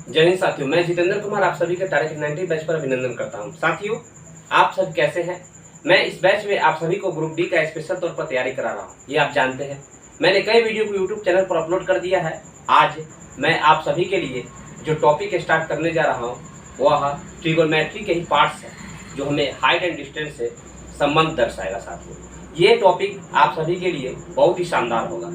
जय हिंद साथियों, मैं जितेंद्र कुमार आप सभी के टारगेट 90 बैच पर अभिनंदन करता हूं। साथियों, आप सब कैसे हैं? मैं इस बैच में आप सभी को ग्रुप डी का स्पेशल तौर पर तैयारी करा रहा हूं। ये आप जानते हैं, मैंने कई वीडियो को यूट्यूब चैनल पर अपलोड कर दिया है। आज मैं आप सभी के लिए जो टॉपिक स्टार्ट करने जा रहा हूँ वह ट्रिगोनोमेट्री के ही पार्ट्स है, जो हमें हाइट एंड डिस्टेंस से संबंध दर्शाएगा। साथियों, ये टॉपिक आप सभी के लिए बहुत ही शानदार होगा।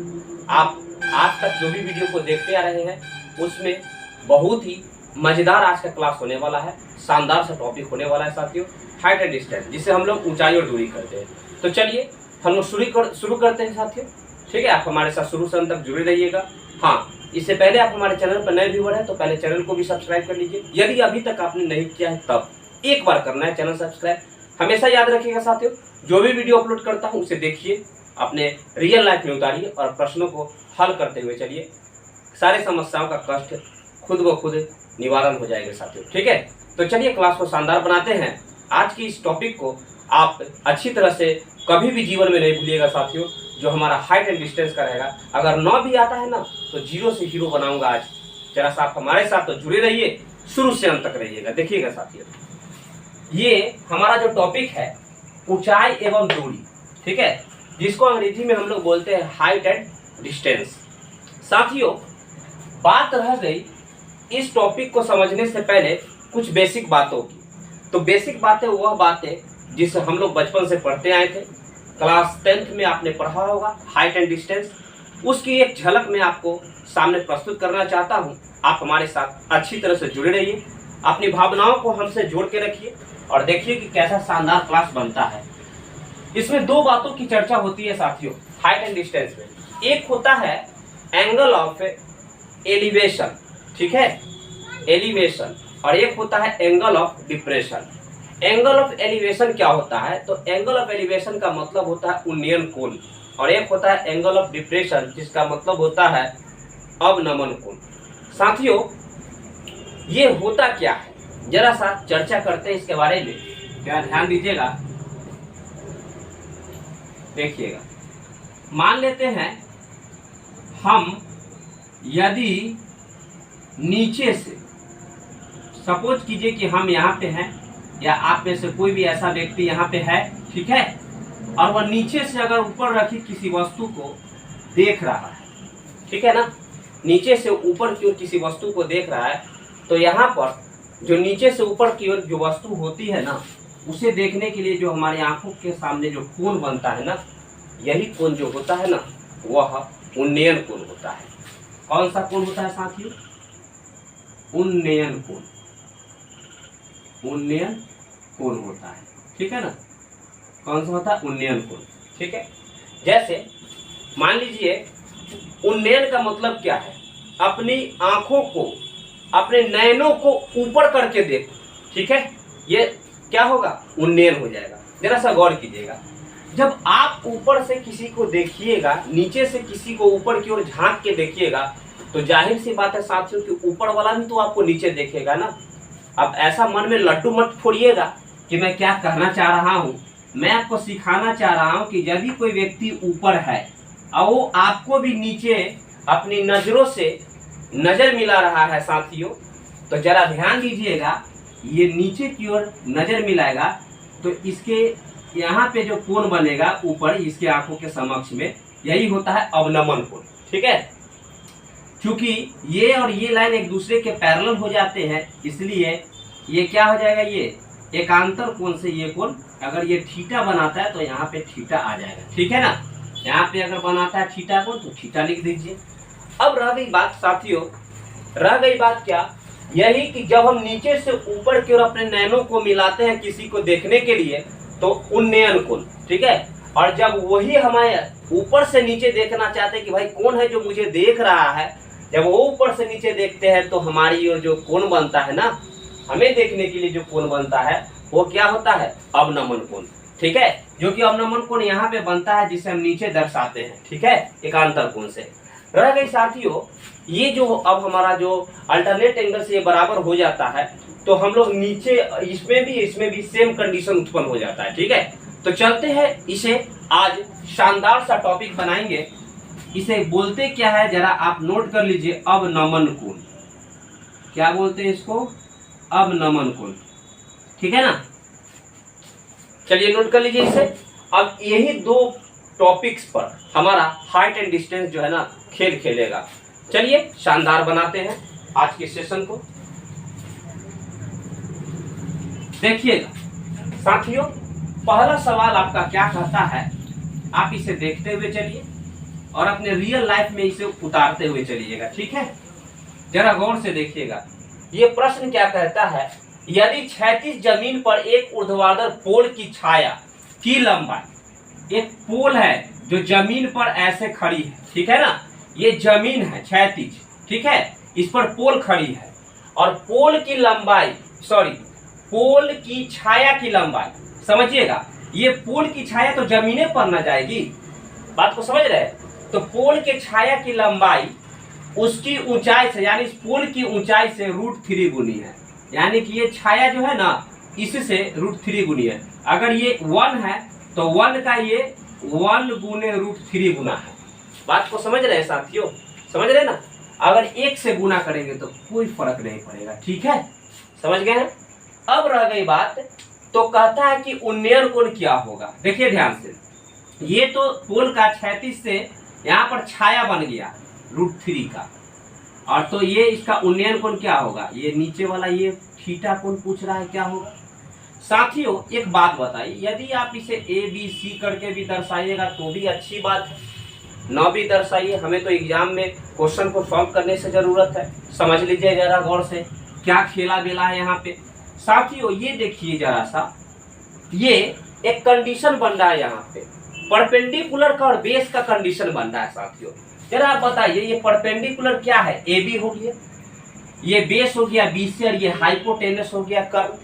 आप आज तक जो भी वीडियो को देखते आ रहे हैं उसमें बहुत ही मजेदार आज का क्लास होने वाला है। शानदार सा टॉपिक होने वाला है साथियों, हाइट एंड डिस्टेंस, जिसे हम लोग ऊंचाई और दूरी करते हैं। तो चलिए हम लोग शुरू करते हैं साथियों। ठीक है, आप हमारे साथ शुरू से अंत तक जुड़े रहिएगा। हाँ, इससे पहले आप हमारे चैनल पर नए व्यूअर हैं तो पहले चैनल को भी सब्सक्राइब कर लीजिए। यदि अभी तक आपने नहीं किया है तब एक बार करना है चैनल सब्सक्राइब। हमेशा याद रखिएगा साथियों, जो भी वीडियो अपलोड करता हूँ उसे देखिए, अपने रियल लाइफ में उतारिए और प्रश्नों को हल करते हुए चलिए। सारे समस्याओं का कष्ट खुद ब खुद निवारण हो जाएगा साथियों। ठीक है, तो चलिए क्लास को शानदार बनाते हैं। आज की इस टॉपिक को आप अच्छी तरह से कभी भी जीवन में नहीं भूलिएगा साथियों, जो हमारा हाइट एंड डिस्टेंस का रहेगा। अगर 9 भी आता है ना तो 0 से हीरो बनाऊंगा आज। जरा सा आप हमारे साथ तो जुड़े रहिए, शुरू से अंत तक रहिएगा। देखिएगा साथियों, ये हमारा जो टॉपिक है ऊंचाई एवं दूरी, ठीक है, जिसको अंग्रेजी में हम लोग बोलते हैं हाइट एंड डिस्टेंस। साथियों, बात रह गई इस टॉपिक को समझने से पहले कुछ बेसिक बातों की। तो बेसिक बातें वह बातें जिसे हम लोग बचपन से पढ़ते आए थे, क्लास 10th में आपने पढ़ा होगा हाइट एंड डिस्टेंस। उसकी एक झलक मैं आपको सामने प्रस्तुत करना चाहता हूँ। आप हमारे साथ अच्छी तरह से जुड़े रहिए, अपनी भावनाओं को हमसे जोड़ के रखिए और देखिए कि कैसा शानदार क्लास बनता है। इसमें 2 बातों की चर्चा होती है साथियों हाइट एंड डिस्टेंस में। एक होता है एंगल ऑफ एलिवेशन, ठीक है, एलिवेशन, और एक होता है angle of depression. Angle of elevation क्या होता है? तो एंगल ऑफ एलिवेशन का मतलब होता है उन्नयन कोण, और एक होता है एंगल ऑफ डिप्रेशन जिसका मतलब होता है अवनमन कोण। साथियों, ये होता क्या है, जरा सा चर्चा करते हैं इसके बारे में। क्या ध्यान दीजिएगा, देखिएगा। मान लेते हैं हम यदि नीचे से, सपोज कीजिए कि हम यहाँ पे हैं या आप में से कोई भी ऐसा व्यक्ति यहाँ पे है, ठीक है, और वह नीचे से अगर ऊपर रखी किसी वस्तु को देख रहा है, ठीक है ना, नीचे से ऊपर की ओर किसी वस्तु को देख रहा है, तो यहाँ पर जो नीचे से ऊपर की ओर जो वस्तु होती है ना, उसे देखने के लिए जो हमारी आंखों के सामने जो कोण बनता है ना, यही कोण जो होता है ना वह उन्नयन कोण होता है। कौन सा कोण होता है साथियों? उन्नयन कोण, उन्नयन कोण होता है, ठीक है ना। कौन सा होता है? उन्नयन कोण, ठीक है। जैसे मान लीजिए उन्नयन का मतलब क्या है? अपनी आंखों को, अपने नयनों को ऊपर करके देखो, ठीक है, ये क्या होगा? उन्नयन हो जाएगा। जरा सा गौर कीजिएगा, जब आप ऊपर से किसी को देखिएगा, नीचे से किसी को ऊपर की ओर झांक के देखिएगा, तो जाहिर सी बात है साथियों कि ऊपर वाला भी तो आपको नीचे देखेगा ना। अब ऐसा मन में लड्डू मत फोड़िएगा कि मैं क्या कहना चाह रहा हूँ। मैं आपको सिखाना चाह रहा हूँ कि यदि कोई व्यक्ति ऊपर है और वो आपको भी नीचे अपनी नजरों से नजर मिला रहा है साथियों, तो जरा ध्यान दीजिएगा, ये नीचे की ओर नजर मिलाएगा तो इसके यहाँ पे जो कोण बनेगा ऊपर इसके आंखों के समक्ष में, यही होता है अवनमन कोण, ठीक है। क्योंकि ये और ये लाइन एक दूसरे के पैरेलल हो जाते हैं, इसलिए ये क्या हो जाएगा, ये एकांतर कोण से ये कोण, अगर ये थीटा बनाता है तो यहाँ पे थीटा आ जाएगा, ठीक है ना। यहाँ पे अगर बनाता है थीटा कोण तो थीटा लिख दीजिए। अब रह गई बात साथियों, रह गई बात क्या, यही कि जब हम नीचे से ऊपर की ओर अपने नैनों को मिलाते हैं किसी को देखने के लिए तो उन्नयन कोण, ठीक है। और जब वही हमारे ऊपर से नीचे देखना चाहते हैं कि भाई कौन है जो मुझे देख रहा है, जब वो ऊपर से नीचे देखते हैं तो हमारी ओर जो कोण बनता है ना, हमें देखने के लिए जो कोण बनता है वो क्या होता है? अवनमन कोण, ठीक है। जो कि अवनमन कोण यहाँ पे बनता है जिसे हम नीचे दर्शाते हैं, ठीक है, एकांतर कोण से। रह गई साथियों, ये जो अब हमारा जो अल्टरनेट एंगल से ये बराबर हो जाता है तो हम लोग नीचे इसमें भी सेम कंडीशन उत्पन्न हो जाता है, ठीक है। तो चलते हैं, इसे आज शानदार सा टॉपिक बनाएंगे। इसे बोलते क्या है जरा आप नोट कर लीजिए, अवनमन कोण। क्या बोलते हैं इसको, अवनमन कोण। ठीक है ना, चलिए नोट कर लीजिए इसे। अब यही दो टॉपिक्स पर हमारा हाइट एंड डिस्टेंस जो है ना खेल खेलेगा। चलिए शानदार बनाते हैं आज के सेशन को। देखिएगा साथियों, पहला सवाल आपका क्या कहता है, आप इसे देखते हुए चलिए और अपने रियल लाइफ में इसे उतारते हुए चलिएगा। ठीक है, जरा गौर से देखिएगा। ये प्रश्न क्या कहता है, यदि क्षैतिज जमीन पर एक ऊर्ध्वाधर पोल की छाया की लंबाई, एक पोल है जो जमीन पर ऐसे खड़ी है, ठीक है ना, ये जमीन है क्षैतिज, ठीक है, इस पर पोल खड़ी है और पोल की लंबाई, पोल की छाया की लंबाई, समझिएगा, ये पोल की छाया तो जमीने पर न जाएगी, बात को समझ रहे हैं। तो पोल के छाया की लंबाई उसकी ऊंचाई से, यानी इस पोल की ऊंचाई से √3 गुनी है, यानी कि ये छाया जो है ना इससे √3 गुनी है। अगर ये 1 है तो 1 का ये 1 गुने √3 गुना है। बात को समझ रहे हैं साथियों, समझ रहे ना। अगर 1 से गुना करेंगे तो कोई फर्क नहीं पड़ेगा। ठीक है, समझ गए हैं। अब रह गई बात, तो कहता है कि उन्नयन कोण क्या होगा। देखिए ध्यान से, ये तो पोल का क्षैतिज से यहाँ पर छाया बन गया √3 का, और तो ये इसका उन्नयन कोण क्या होगा, ये नीचे वाला ये थीटा कोण पूछ रहा है क्या होगा। साथियों एक बात बताइए, यदि आप इसे ABC करके भी दर्शाइएगा तो भी अच्छी बात है, न भी दर्शाइए, हमें तो एग्जाम में क्वेश्चन को सॉल्व करने से जरूरत है। समझ लीजिए जरा गौर से क्या खेला बेला है यहाँ पे। साथियों ये देखिए जरा सा, ये एक कंडीशन बन रहा है यहाँ पे, परपेंडिकुलर का और बेस का कंडीशन बन रहा है। साथियों जरा आप बताइए, ये परपेंडिकुलर क्या है, AB हो गया, ये बेस हो गया BC, और ये हाइपोटेनस हो गया कर्व,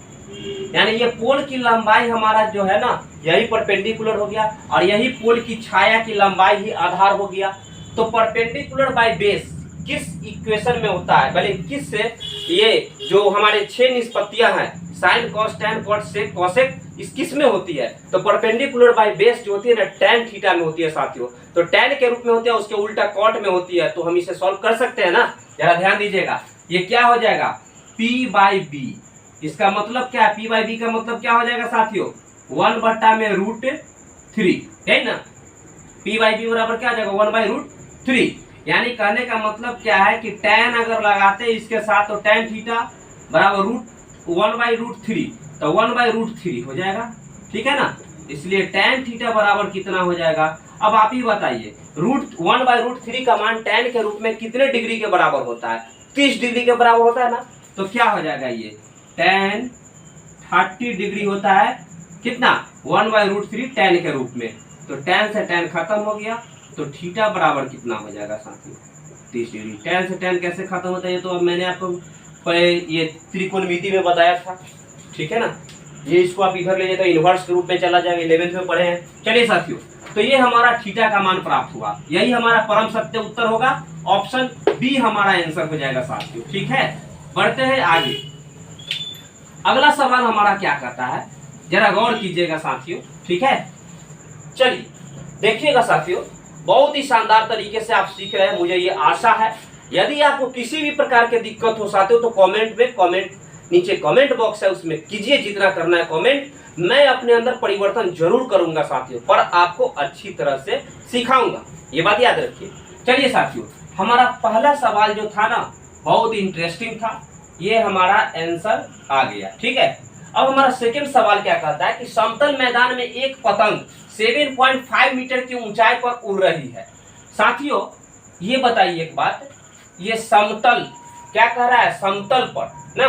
यानी ये पोल की लंबाई हमारा जो है ना यही परपेंडिकुलर हो गया, और यही पोल की छाया की लंबाई ही आधार हो गया। तो परपेंडिकुलर बाय बेस किस इक्वेशन में होता है, भले किस से, ये जो हमारे 6 निष्पत्तियां हैं, sine cos tan cot sec cosec, इस किस में होती है, तो परपेंडिकुलर बाय बेस जो होती है ना टैन थीटा में होती है साथियों। तो टैन के रूप में होती है, उसके उल्टा कॉट में होती है, तो हम इसे सॉल्व कर सकते हैं ना। जरा ध्यान दीजिएगा, ये क्या हो जाएगा P/B, इसका मतलब क्या है, P/B का मतलब क्या हो जाएगा साथियों, 1/√3, है ना। P/B बराबर क्या हो जाएगा, 1/√3, यानी कहने का मतलब क्या है कि tan अगर लगाते इसके साथ तो tan थीटा बराबर 1/√3, तो 1/√3 हो जाएगा, ठीक है ना। इसलिए tan थीटा बराबर कितना हो जाएगा, अब आप ही बताइए, 1/√3 का मान tan के रूप में कितने डिग्री के बराबर होता है, 30 डिग्री के बराबर होता है ना। तो क्या हो जाएगा, ये tan 30 डिग्री होता है, कितना 1/√3 tan के रूप में, तो tan से tan खत्म हो गया, तो थीटा बराबर कितना हो जाएगा साथियों, 30 डिग्री। tan से tan कैसे खत्म होता है, ये तो अब मैंने आपको ये त्रिकोणमिति में बताया था, ठीक है ना। ये इसको आप इधर ले जाए तो इनवर्स के रूप में चला जाएगा, 11th में पढ़े हैं। चलिए साथियों, तो ये हमारा थीटा का मान प्राप्त हुआ, यही हमारा परम सत्य उत्तर होगा, ऑप्शन बी हमारा आंसर हो जाएगा साथियों। ठीक है, बढ़ते हैं आगे। अगला सवाल हमारा क्या कहता है, जरा गौर कीजिएगा साथियों, ठीक है। चलिए देखिएगा साथियों, बहुत ही शानदार तरीके से आप सीख रहे हैं, मुझे ये आशा है। यदि आपको किसी भी प्रकार की दिक्कत हो साथियों तो कमेंट नीचे कमेंट बॉक्स है, उसमें कीजिए, जितना करना है कमेंट, मैं अपने अंदर परिवर्तन जरूर करूंगा साथियों, पर आपको अच्छी तरह से सिखाऊंगा, ये बात याद रखिए। चलिए साथियों, हमारा पहला सवाल जो था ना बहुत इंटरेस्टिंग था, ये हमारा आंसर आ गया, ठीक है। अब हमारा सेकंड सवाल क्या कहता है कि समतल मैदान में एक पतंग 7.5 मीटर की ऊंचाई पर उड़ रही है। साथियों ये बताइए एक बात, ये समतल क्या कह रहा है, समतल पर ना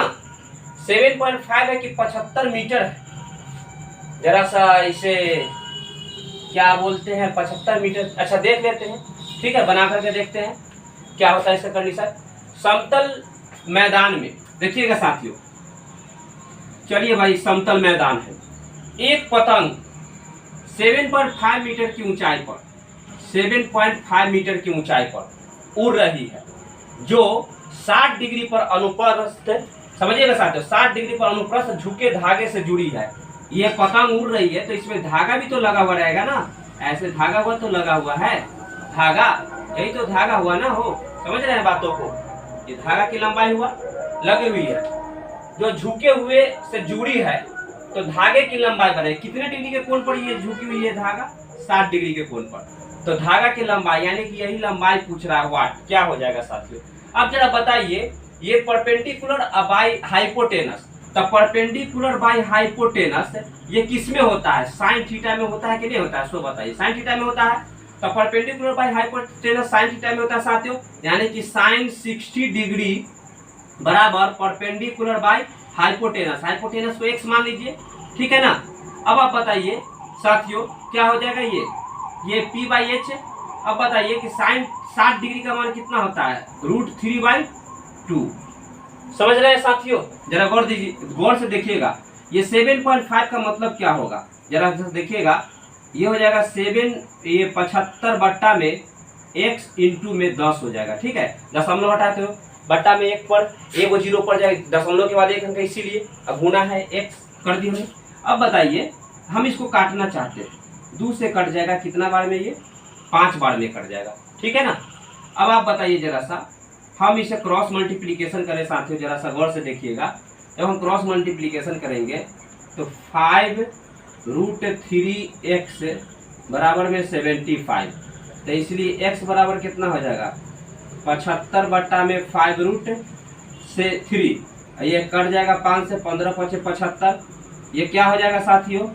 7.5 है कि 75 मीटर है, जरा सा इसे क्या बोलते हैं, 75 मीटर, अच्छा देख लेते हैं, ठीक है, बना करके देखते हैं क्या होता है इसका कंडीशन। समतल मैदान में देखिएगा साथियों, चलिए भाई समतल मैदान है, एक पतंग 7.5 मीटर की ऊंचाई पर, 7.5 मीटर की ऊंचाई पर उड़ रही है, जो 60 डिग्री पर अनुप्रस्थ, समझिएगा साथियों, 60 डिग्री पर अनुप्रस्थ झुके धागे से जुड़ी है। ये पतंग उड़ रही है तो इसमें धागा भी तो लगा हुआ रहेगा ना, ऐसे धागा हुआ तो लगा हुआ है, धागा यही तो धागा हुआ ना, हो समझ रहे हैं बातों को, ये धागा की लंबाई हुआ, लगी हुई है जो झुके हुए से जुड़ी है, तो धागे की लंबाई बढ़ेगी। कितने डिग्री के कोण पर ये झुकी हुई है धागा? 60 डिग्री के कोण पर। तो धागा की लंबाई यानी कि यही लंबाई पूछ रहा है वाट, क्या हो जाएगा साथियों? अब जरा बताइए, ये परपेंडिकुलर बाई हाइपोटेनस, तो परपेंडिकुलर बाई हाइपोटेनस ये किस में होता है? साइन थीटा में होता है कि नहीं होता है? सो बताइए, साइन थीटा में होता है। तो perpendicular by hypotenuse sine theta में होता है साथियों, यानी कि साइन 60 डिग्री बराबर परपेंडिकुलर बाई हाइपोटेनस। हाइपोटेनस को x मान लीजिए, ठीक है ना। अब आप बताइए साथियों क्या हो जाएगा? ये p/h। अब बताइए कि साइन 60 डिग्री का मान कितना होता है? √3/2। समझ रहे हैं साथियों? जरा गौर दीजिए, गौर से देखिएगा। ये 7.5 का मतलब क्या होगा? जरा देखिएगा, ये हो जाएगा 7, ये 75 बट्टा में x इंटू में 10 हो जाएगा, ठीक है। दशमलव हटाते हो, बट्टा में 1 पर, एक वो 0 पर जाएगा, दशमलव के बाद 1 अंक, इसीलिए अब गुना है x कर दिए हमने। अब बताइए, हम इसको काटना चाहते हैं, 2 से कट जाएगा, कितना बार में? ये 5 बार में कट जाएगा, ठीक है ना। अब आप बताइए जरा सा, हम इसे क्रॉस मल्टीप्लीकेशन करें साथियों, जरा सा गौर से देखिएगा। जब हम क्रॉस मल्टीप्लीकेशन करेंगे तो 5√3x बराबर में 75, तो इसलिए x बराबर कितना हो जाएगा? 75 बट्टा में 5√3, ये कट जाएगा 5 से, 15 × 5 = 75। ये क्या हो जाएगा साथियों?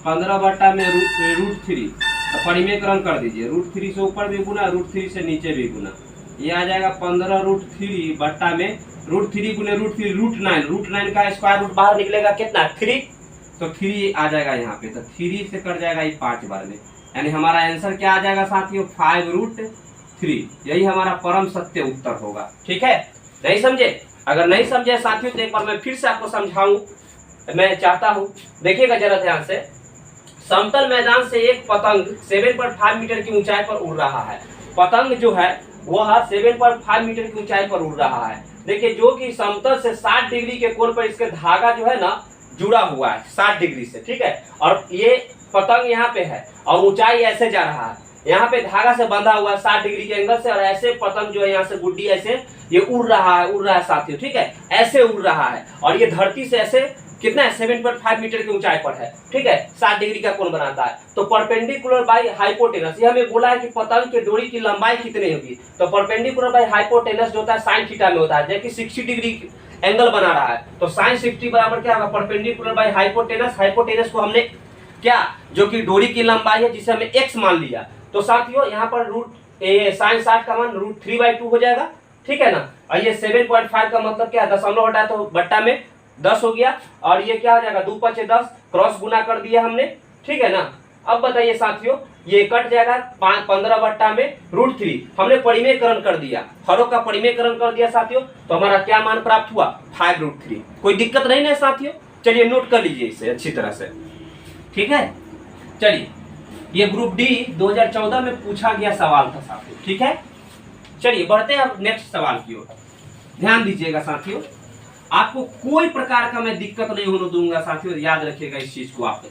15 बट्टा में √3, तो परिमेयकरण कर दीजिए, √3 से ऊपर भी गुना, √3 से नीचे भी गुना, ये आ जाएगा 15√3 बट्टा में √3 गुने √3 √9। √9 का स्क्वायर रूट बाहर निकलेगा कितना? 3, तो 3 आ जाएगा यहाँ पे, तो 3 से कट जाएगा ये 5 बार में, यानी हमारा आंसर क्या आ जाएगा साथियों? 5√3। यही हमारा परम सत्य उत्तर होगा, ठीक है। नहीं समझे? अगर नहीं समझे साथियों तो एक बार मैं फिर से आपको समझाऊं, मैं चाहता हूं, देखिएगा जरा ध्यान से। समतल मैदान से एक पतंग 7.5 मीटर की ऊंचाई पर उड़ रहा है। पतंग जो है वह 7.5 मीटर की ऊंचाई पर उड़ रहा है। देखिए, जो कि समतल से 60 डिग्री के कोण पर इसके धागा जो है ना जुड़ा हुआ है 60 डिग्री से, ठीक है। और ये पतंग यहाँ पे है और ऊंचाई ऐसे जा रहा है, यहाँ पे धागा से बंधा हुआ है 60 डिग्री के एंगल से, और ऐसे पतंग जो है यहाँ से गुड्डी ऐसे ये उड़ रहा है साथियों, ठीक है, ऐसे उड़ रहा है। और ये धरती से ऐसे कितना है? 7.5 मीटर की ऊंचाई पर है, ठीक है, 60 डिग्री का कोण बनाता है। तो परपेंडिकुलर बाई हाइपोटेनस, ये हमें बोला है कि पतंग के डोरी की लंबाई कितनी होगी। तो परपेंडिकुलर बाई हाइपोटेनस जो होता है साइन थीटा में होता है, जबकि 60 डिग्री एंगल बना रहा है, तो साइन 60 बराबर क्या होगा? Perpendicular by hypotenuse. हाइपोटेनस को हमने क्या, जो कि डोरी की लंबाई है, जिसे हमने x मान लिया। तो साथियों यहाँ पर साइन 60 का मान √3/2 हो जाएगा, ठीक है ना। और ये 7.5 का मतलब क्या है? दशमलव हटाया तो बट्टा में 10 हो गया, और ये क्या हो जाएगा? 2 × 5 = 10, क्रॉस गुना कर दिया हमने, ठीक है ना। अब बताइए साथियों, ये कट जाएगा 15 बट्टा में √3, हमने परिमेयकरण कर दिया, हरों का परिमेयकरण कर दिया साथियों, तो हमारा क्या मान प्राप्त हुआ? 5√3। कोई दिक्कत नहीं ना साथियों? चलिए नोट कर लीजिए इसे अच्छी तरह से, ठीक है। चलिए, ये ग्रुप डी 2014 में पूछा गया सवाल था साथियों, ठीक है। चलिए बढ़ते हैं अब नेक्स्ट सवाल की ओर। ध्यान दीजिएगा साथियों, आपको कोई प्रकार का मैं दिक्कत नहीं होने दूंगा साथियों, याद रखिएगा इस चीज को। आप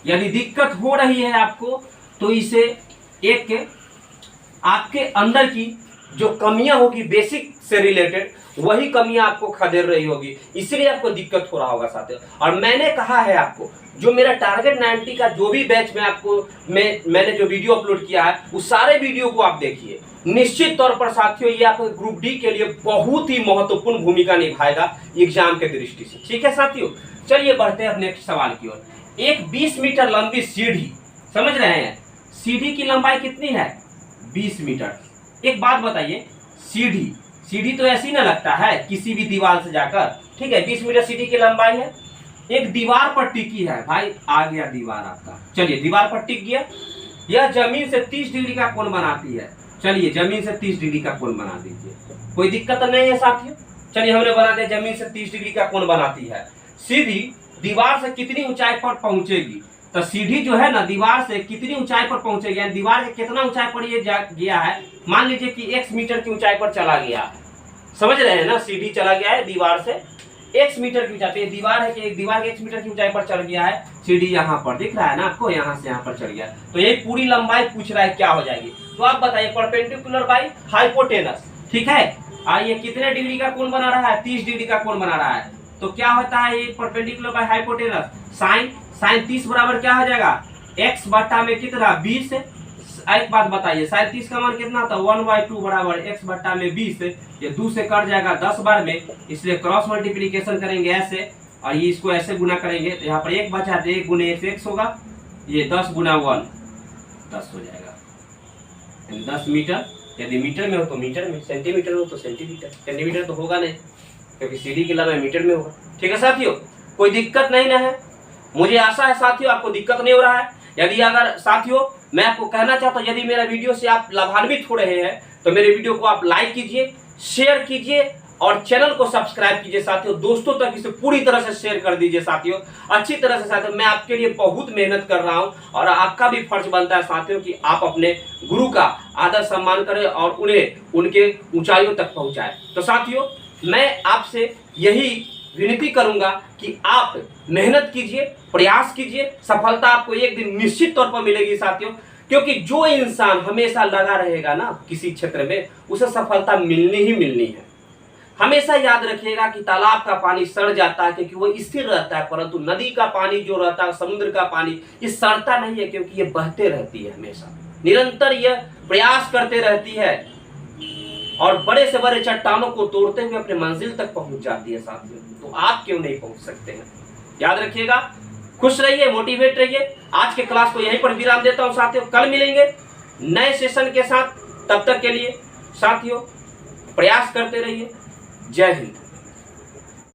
यदि दिक्कत हो रही है आपको, तो इसे एक आपके अंदर की जो कमियां होगी बेसिक से रिलेटेड, वही कमियां आपको खदेड़ रही होगी, इसलिए आपको दिक्कत हो रहा होगा साथियों। और मैंने कहा है आपको, जो मेरा टारगेट 90 का जो भी बैच में आपको मैंने जो वीडियो अपलोड किया है, उस सारे वीडियो को आप देखिए। निश्चित तौर पर साथियों ये आपको ग्रुप डी के लिए बहुत ही महत्वपूर्ण भूमिका निभाएगा एग्जाम के दृष्टि से, ठीक है साथियों। चलिए बढ़ते हैं नेक्स्ट सवाल की ओर। एक 20 मीटर लंबी सीढ़ी, समझ रहे हैं, सीढ़ी की लंबाई कितनी है? 20 मीटर। एक बात बताइए, सीढ़ी तो ऐसी ना लगता है किसी भी दीवार से जाकर, ठीक है। 20 मीटर सीढ़ी की लंबाई है, एक दीवार पर टिकी है। भाई आ गया दीवार आपका, चलिए दीवार पर टिक गया। यह जमीन से 30 डिग्री का कोण बनाती है। चलिए जमीन से 30 डिग्री का कोण बना दीजिए, कोई दिक्कत नहीं है साथियों। चलिए हमने बना दिया, जमीन से 30 डिग्री का कोण बनाती है। सीढ़ी दीवार से कितनी ऊंचाई पर पहुंचेगी? तो सीढ़ी जो है ना दीवार से कितनी ऊंचाई पर पहुंचेगी, यानी दीवार के कितना ऊंचाई पर ये गया है। मान लीजिए कि x मीटर की ऊंचाई पर चला गया, समझ रहे हैं ना, सीढ़ी चला गया है दीवार से x मीटर की ऊंचाई पे, दीवार है कि एक दीवार के x मीटर की ऊंचाई पर चढ़ गया है। सीढ़ी यहाँ पर दिख रहा है ना आपको, यहाँ से यहाँ पर चढ़ गया, तो ये पूरी लंबाई पूछ रहा है क्या हो जाएगी। तो आप बताइए, परपेंडिकुलर बाई हाइपोटेनस, ठीक है। और ये कितने डिग्री का कोण बना रहा है? 30 डिग्री का कोण बना रहा है। तो क्या होता है ये परपेंडिकुलर बाय हाइपोटेनस, साइन 30 बराबर क्या हो जाएगा? x बट्टा में कितना? 20। एक बात बताइए, साइन 30 का मान कितना था? 1/2 बराबर x बट्टा में 20। ये 2 से कट जाएगा 10 बार में, इसलिए क्रॉस मल्टीप्लीकेशन करेंगे ऐसे, और ये इसको ऐसे गुना करेंगे तो यहाँ पर 1 बचा, तो 1 गुने x होगा, ये 10 गुना 1 10 हो जाएगा, 10 मीटर। यदि मीटर में हो तो मीटर में, सेंटीमीटर हो तो सेंटीमीटर। सेंटीमीटर तो होगा नहीं क्योंकि सीढ़ी की लंबाई मीटर में होगा। ठीक है साथियों, कोई दिक्कत नहीं ना है? मुझे आशा है साथियों आपको दिक्कत नहीं हो रहा है। यदि अगर साथियों मैं आपको कहना चाहता हूँ, यदि मेरा वीडियो से आप लाभान्वित हो रहे हैं तो मेरे वीडियो को आप लाइक कीजिए, शेयर कीजिए और चैनल को सब्सक्राइब कीजिए साथियों। दोस्तों तक इसे पूरी तरह से शेयर कर दीजिए साथियों, अच्छी तरह से साथियों। मैं आपके लिए बहुत मेहनत कर रहा हूं और आपका भी फर्ज बनता है साथियों कि आप अपने गुरु का आदर सम्मान करें और उन्हें उनके ऊंचाइयों तक पहुंचाएं। तो साथियों मैं आपसे यही विनती करूंगा कि आप मेहनत कीजिए, प्रयास कीजिए, सफलता आपको एक दिन निश्चित तौर पर मिलेगी साथियों। क्योंकि जो इंसान हमेशा लगा रहेगा ना किसी क्षेत्र में, उसे सफलता मिलनी ही मिलनी है। हमेशा याद रखिएगा कि तालाब का पानी सड़ जाता है क्योंकि वो स्थिर रहता है, परंतु नदी का पानी जो रहता है, समुद्र का पानी, ये सड़ता नहीं है क्योंकि ये बहते रहती है, हमेशा निरंतर यह प्रयास करते रहती है और बड़े से बड़े चट्टानों को तोड़ते हुए अपने मंजिल तक पहुंच जाती है साथियों। तो आप क्यों नहीं पहुंच सकते हैं? याद रखिएगा, खुश रहिए, मोटिवेट रहिए। आज के क्लास को यहीं पर विराम देता हूं साथियों, कल मिलेंगे नए सेशन के साथ। तब तक के लिए साथियों प्रयास करते रहिए। जय हिंद।